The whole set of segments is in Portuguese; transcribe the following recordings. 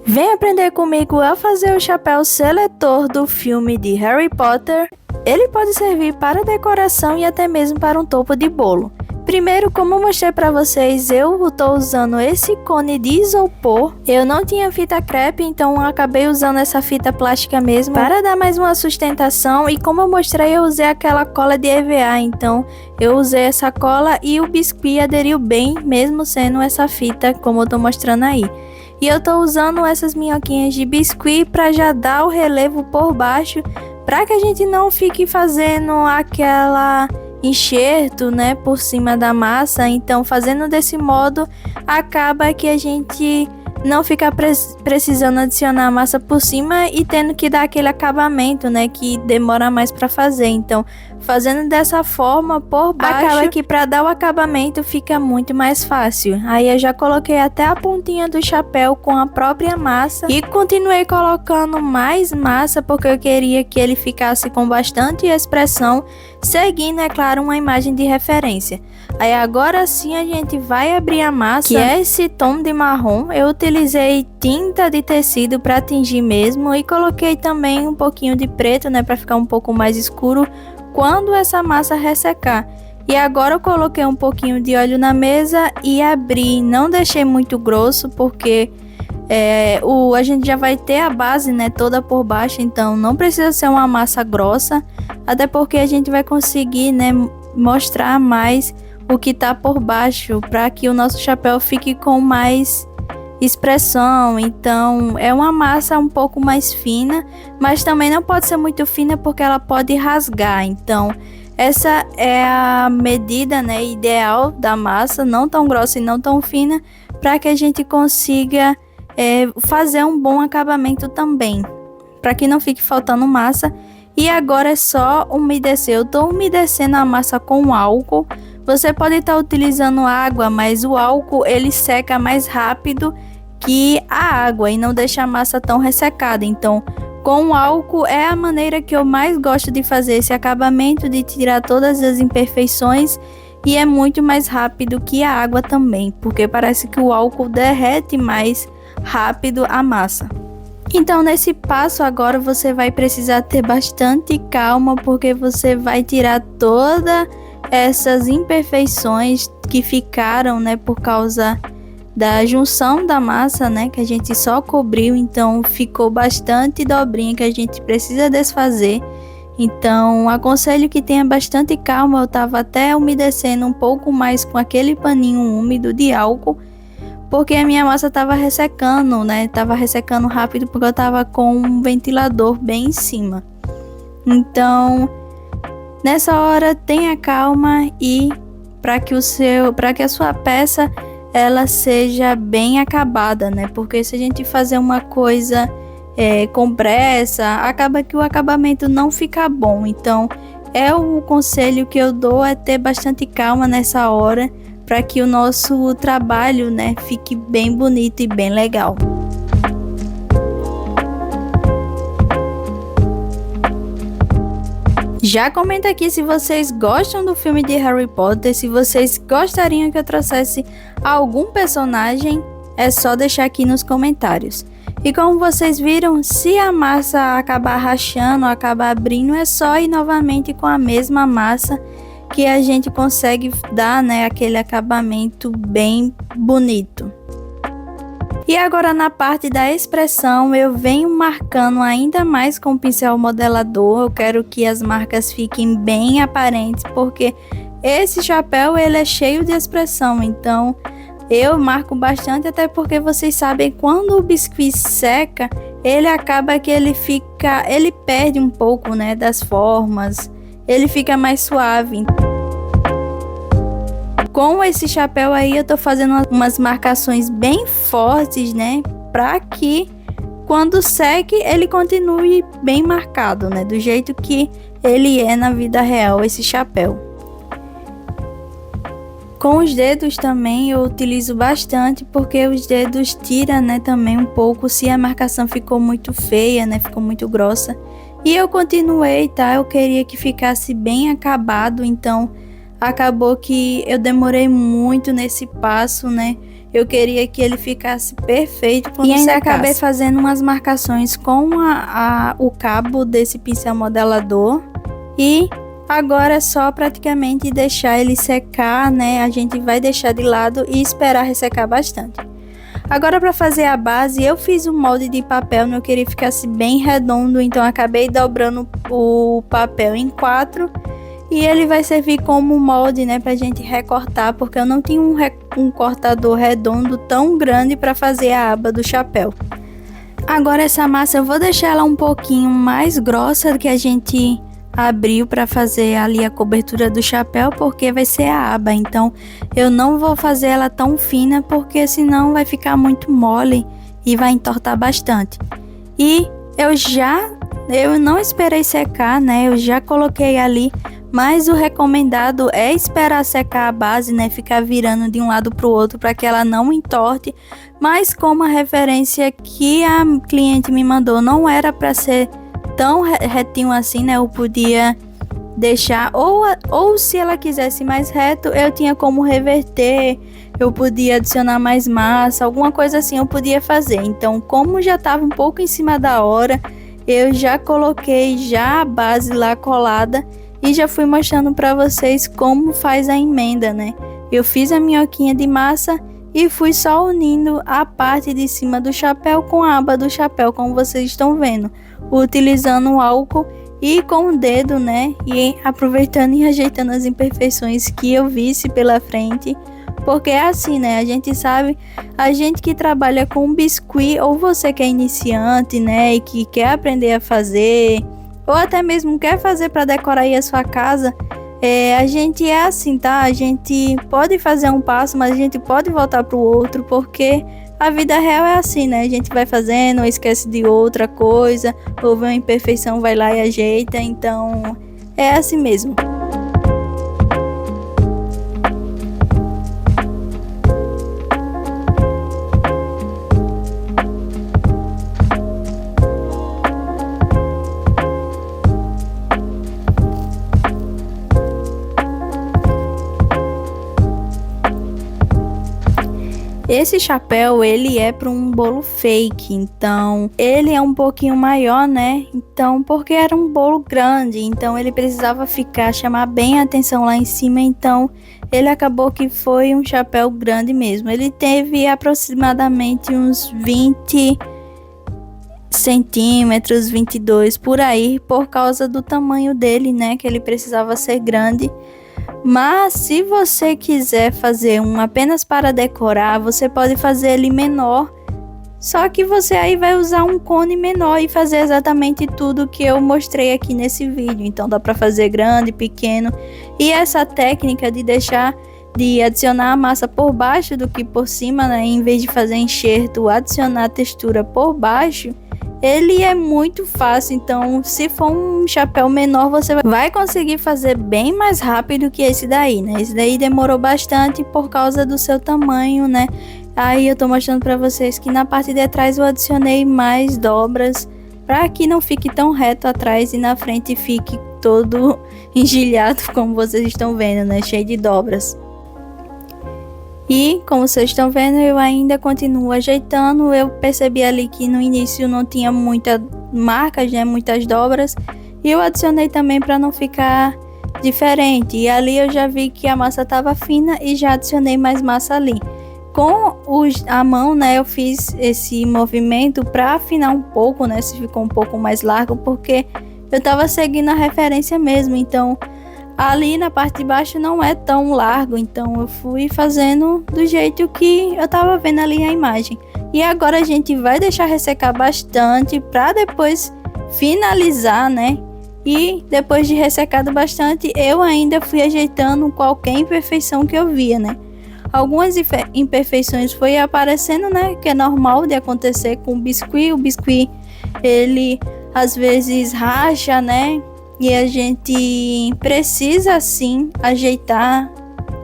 Vem aprender comigo a fazer o chapéu seletor do filme de Harry Potter. Ele pode servir para decoração e até mesmo para um topo de bolo. Primeiro, como eu mostrei para vocês, eu estou usando esse cone de isopor. Eu não tinha fita crepe, então eu acabei usando essa fita plástica mesmo para dar mais uma sustentação. E como eu mostrei, eu usei aquela cola de EVA, então eu usei essa cola e o biscuit aderiu bem, mesmo sendo essa fita, como eu estou mostrando aí. E eu estou usando essas minhoquinhas de biscuit para já dar o relevo por baixo, para que a gente não fique fazendo aquela enxerto, né, por cima da massa. Então, fazendo desse modo, acaba que a gente não fica precisando adicionar massa por cima e tendo que dar aquele acabamento, né, que demora mais para fazer. Então, fazendo dessa forma por baixo, acaba que para dar o acabamento fica muito mais fácil. Aí eu já coloquei até a pontinha do chapéu com a própria massa e continuei colocando mais massa porque eu queria que ele ficasse com bastante expressão, seguindo, é claro, uma imagem de referência. Aí agora sim a gente vai abrir a massa, que é esse tom de marrom. Eu utilizei tinta de tecido para tingir mesmo e coloquei também um pouquinho de preto, né, para ficar um pouco mais escuro quando essa massa ressecar. E agora eu coloquei um pouquinho de óleo na mesa e abri. Não deixei muito grosso porque a gente já vai ter a base, né, toda por baixo, então não precisa ser uma massa grossa, até porque a gente vai conseguir, né, mostrar mais o que tá por baixo para que o nosso chapéu fique com mais expressão. Então é uma massa um pouco mais fina, mas também não pode ser muito fina porque ela pode rasgar. Então essa é a medida, né, ideal da massa, não tão grossa e não tão fina, para que a gente consiga fazer um bom acabamento também, para que não fique faltando massa. E agora é só umedecer. Eu estou umedecendo a massa com álcool. Você pode estar utilizando água, mas o álcool ele seca mais rápido que a água e não deixa a massa tão ressecada. Então, com o álcool é a maneira que eu mais gosto de fazer esse acabamento, de tirar todas as imperfeições, e é muito mais rápido que a água também, porque parece que o álcool derrete mais rápido a massa. Então, nesse passo agora você vai precisar ter bastante calma, porque você vai tirar todas essas imperfeições que ficaram, né, por causa da junção da massa, né, que a gente só cobriu. Então ficou bastante dobrinha que a gente precisa desfazer. Então aconselho que tenha bastante calma. Eu tava até umedecendo um pouco mais com aquele paninho úmido de álcool, porque a minha massa tava ressecando, né, tava ressecando rápido porque eu tava com um ventilador bem em cima. Então nessa hora tenha calma e para que a sua peça ela seja bem acabada, né? Porque se a gente fazer uma coisa com pressa, acaba que o acabamento não fica bom. Então o conselho que eu dou é ter bastante calma nessa hora, para que o nosso trabalho, né, fique bem bonito e bem legal. Já comenta aqui se vocês gostam do filme de Harry Potter, se vocês gostariam que eu trouxesse algum personagem, é só deixar aqui nos comentários. E como vocês viram, se a massa acabar rachando, acabar abrindo, é só ir novamente com a mesma massa que a gente consegue dar, né, aquele acabamento bem bonito. E agora na parte da expressão eu venho marcando ainda mais com o pincel modelador. Eu quero que as marcas fiquem bem aparentes, porque esse chapéu ele é cheio de expressão. Então eu marco bastante, até porque vocês sabem, quando o biscuit seca, ele acaba que ele perde um pouco, né, das formas, ele fica mais suave. Com esse chapéu aí eu tô fazendo umas marcações bem fortes, né, para que quando seque ele continue bem marcado, né, do jeito que ele é na vida real, esse chapéu. Com os dedos também eu utilizo bastante, porque os dedos tiram, né, também um pouco se a marcação ficou muito feia, né, ficou muito grossa. E eu continuei, tá, eu queria que ficasse bem acabado, então acabou que eu demorei muito nesse passo, né? Eu queria que ele ficasse perfeito quando secasse. E ainda acabei fazendo umas marcações com o cabo desse pincel modelador. E agora é só praticamente deixar ele secar, né? A gente vai deixar de lado e esperar ressecar bastante. Agora, para fazer a base, eu fiz um molde de papel, eu queria que ficasse bem redondo, então acabei dobrando o papel em 4 e ele vai servir como molde, né, pra gente recortar, porque eu não tinha um cortador redondo tão grande para fazer a aba do chapéu. Agora essa massa eu vou deixar ela um pouquinho mais grossa do que a gente abriu para fazer ali a cobertura do chapéu, porque vai ser a aba, então eu não vou fazer ela tão fina, porque senão vai ficar muito mole e vai entortar bastante. E eu não esperei secar, né? Eu já coloquei ali, mas o recomendado é esperar secar a base, né? Ficar virando de um lado para o outro para que ela não entorte. Mas como a referência que a cliente me mandou não era para ser tão retinho assim, né? Eu podia deixar, ou se ela quisesse mais reto, eu tinha como reverter, eu podia adicionar mais massa, alguma coisa assim eu podia fazer. Então, como já estava um pouco em cima da hora, eu já coloquei já a base lá colada e já fui mostrando para vocês como faz a emenda, né? Eu fiz a minhoquinha de massa e fui só unindo a parte de cima do chapéu com a aba do chapéu, como vocês estão vendo, utilizando o álcool e com o dedo, né? E aproveitando e ajeitando as imperfeições que eu visse pela frente, porque é assim, né? A gente sabe, a gente que trabalha com biscuit, ou você que é iniciante, né? E que quer aprender a fazer, ou até mesmo quer fazer para decorar aí a sua casa, a gente é assim, tá? A gente pode fazer um passo, mas a gente pode voltar para o outro, porque a vida real é assim, né? A gente vai fazendo, esquece de outra coisa, ou vê uma imperfeição, vai lá e ajeita. Então, é assim mesmo. Esse chapéu, ele é para um bolo fake, então ele é um pouquinho maior, né? Então, porque era um bolo grande, então ele precisava chamar bem a atenção lá em cima, então ele acabou que foi um chapéu grande mesmo. Ele teve aproximadamente uns 20 centímetros, 22 por aí, por causa do tamanho dele, né? Que ele precisava ser grande. Mas se você quiser fazer um apenas para decorar, você pode fazer ele menor, só que você aí vai usar um cone menor e fazer exatamente tudo que eu mostrei aqui nesse vídeo. Então dá para fazer grande, pequeno, e essa técnica de adicionar a massa por baixo do que por cima, né? Em vez de fazer enxerto, adicionar a textura por baixo, ele é muito fácil. Então, se for um chapéu menor, você vai conseguir fazer bem mais rápido que esse daí, né? Esse daí demorou bastante por causa do seu tamanho, né? Aí eu tô mostrando pra vocês que na parte de trás eu adicionei mais dobras para que não fique tão reto atrás e na frente fique todo engelhado, como vocês estão vendo, né? Cheio de dobras. E, como vocês estão vendo, eu ainda continuo ajeitando. Eu percebi ali que no início não tinha muitas marcas, né, muitas dobras. E eu adicionei também para não ficar diferente. E ali eu já vi que a massa estava fina e já adicionei mais massa ali. Com a mão, né, eu fiz esse movimento para afinar um pouco, né, se ficou um pouco mais largo, porque eu estava seguindo a referência mesmo. Então, ali na parte de baixo não é tão largo, então eu fui fazendo do jeito que eu tava vendo ali a imagem. E agora a gente vai deixar ressecar bastante para depois finalizar, né? E depois de ressecado bastante, eu ainda fui ajeitando qualquer imperfeição que eu via, né? Algumas imperfeições foi aparecendo, né? Que é normal de acontecer com o biscuit. O biscuit, ele às vezes racha, né? E a gente precisa sim ajeitar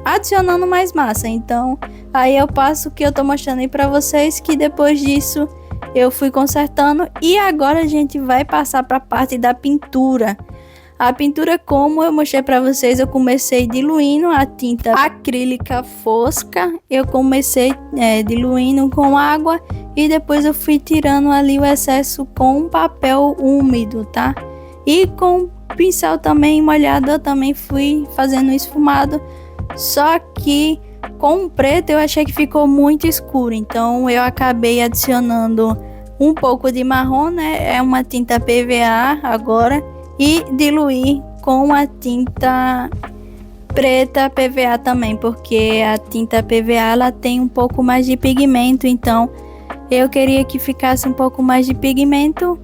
adicionando mais massa. Então aí é o passo que eu tô mostrando aí pra vocês, que depois disso eu fui consertando. E agora a gente vai passar para a parte da pintura. A pintura, como eu mostrei para vocês, eu comecei diluindo a tinta acrílica fosca. Eu comecei diluindo com água e depois eu fui tirando ali o excesso com um papel úmido, tá? E com pincel também molhado, eu também fui fazendo esfumado. Só que com o preto eu achei que ficou muito escuro, então eu acabei adicionando um pouco de marrom, né? É uma tinta PVA agora. E diluir com a tinta preta PVA também, porque a tinta PVA ela tem um pouco mais de pigmento, então eu queria que ficasse um pouco mais de pigmento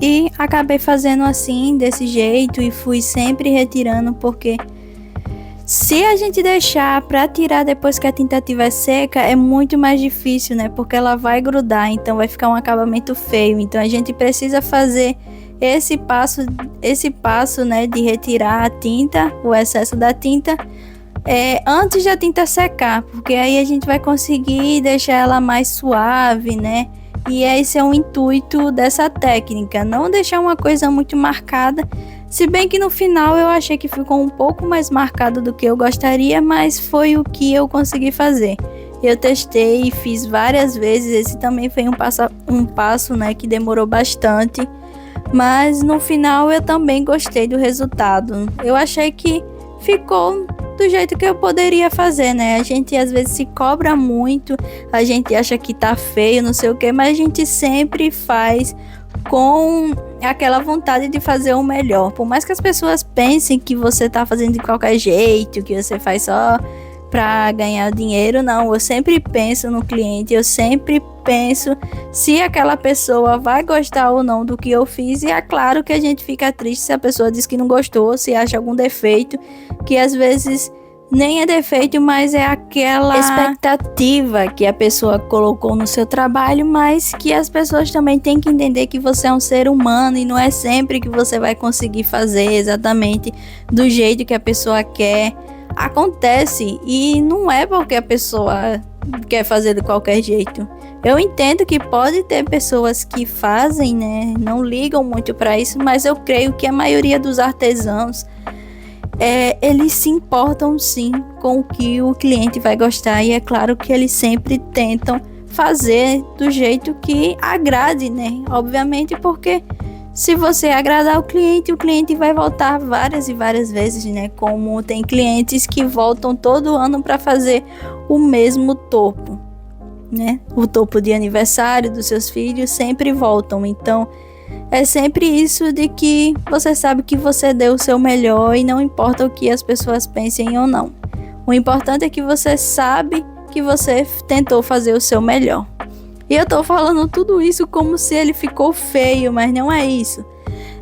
e acabei fazendo assim, desse jeito, e fui sempre retirando, porque se a gente deixar para tirar depois que a tinta estiver seca, é muito mais difícil, né? Porque ela vai grudar, então vai ficar um acabamento feio. Então a gente precisa fazer esse passo, né, de retirar a tinta, o excesso da tinta, antes da tinta secar, porque aí a gente vai conseguir deixar ela mais suave, né? E esse é o intuito dessa técnica, não deixar uma coisa muito marcada. Se bem que no final eu achei que ficou um pouco mais marcado do que eu gostaria, mas foi o que eu consegui fazer. Eu testei e fiz várias vezes. Esse também foi um passo, né, que demorou bastante. Mas no final eu também gostei do resultado. Eu achei que ficou do jeito que eu poderia fazer, né? A gente às vezes se cobra muito, a gente acha que tá feio, não sei o que, mas a gente sempre faz com aquela vontade de fazer o melhor. Por mais que as pessoas pensem que você tá fazendo de qualquer jeito, que você faz só para ganhar dinheiro, não. Eu sempre penso no cliente, eu sempre penso se aquela pessoa vai gostar ou não do que eu fiz. E é claro que a gente fica triste se a pessoa diz que não gostou, se acha algum defeito, que às vezes nem é defeito, mas é aquela expectativa que a pessoa colocou no seu trabalho, mas que as pessoas também têm que entender que você é um ser humano e não é sempre que você vai conseguir fazer exatamente do jeito que a pessoa quer. Acontece, e não é porque a pessoa quer fazer de qualquer jeito. Eu entendo que pode ter pessoas que fazem, né, não ligam muito para isso, mas eu creio que a maioria dos artesãos eles se importam sim com o que o cliente vai gostar, e é claro que eles sempre tentam fazer do jeito que agrade, né? Obviamente, porque se você agradar o cliente vai voltar várias e várias vezes, né? Como tem clientes que voltam todo ano para fazer o mesmo topo, né? O topo de aniversário dos seus filhos sempre voltam. Então, é sempre isso de que você sabe que você deu o seu melhor e não importa o que as pessoas pensem ou não. O importante é que você sabe que você tentou fazer o seu melhor. E eu tô falando tudo isso como se ele ficou feio, mas não é isso.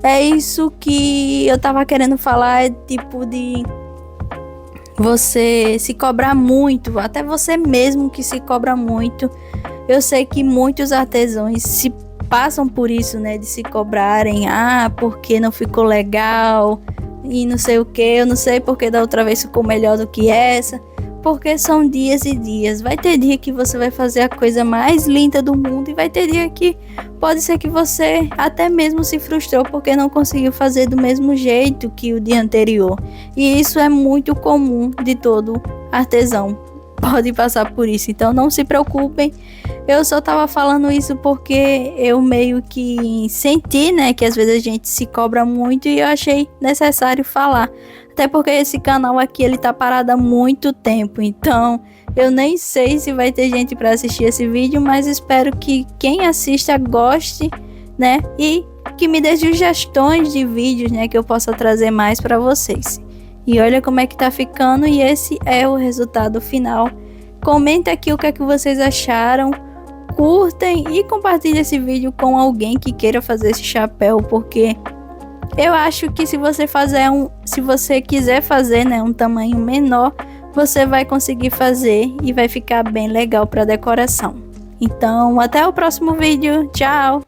É isso que eu tava querendo falar, é tipo de você se cobrar muito, até você mesmo que se cobra muito. Eu sei que muitos artesãos se passam por isso, né, de se cobrarem, porque não ficou legal e não sei o que, eu não sei porque da outra vez ficou melhor do que essa. Porque são dias e dias. Vai ter dia que você vai fazer a coisa mais linda do mundo, e vai ter dia que pode ser que você até mesmo se frustrou porque não conseguiu fazer do mesmo jeito que o dia anterior. E isso é muito comum de todo artesão. Pode passar por isso, então não se preocupem. Eu só tava falando isso porque eu meio que senti, né, que às vezes a gente se cobra muito, e eu achei necessário falar. Até porque esse canal aqui, ele tá parado há muito tempo, então eu nem sei se vai ter gente para assistir esse vídeo, mas espero que quem assista goste, né, e que me dê sugestões de vídeos, né, que eu possa trazer mais para vocês. E olha como é que tá ficando, e esse é o resultado final. Comenta aqui o que é que vocês acharam, curtem e compartilhem esse vídeo com alguém que queira fazer esse chapéu, porque eu acho que se você quiser fazer, né, um tamanho menor, você vai conseguir fazer e vai ficar bem legal para decoração. Então, até o próximo vídeo. Tchau!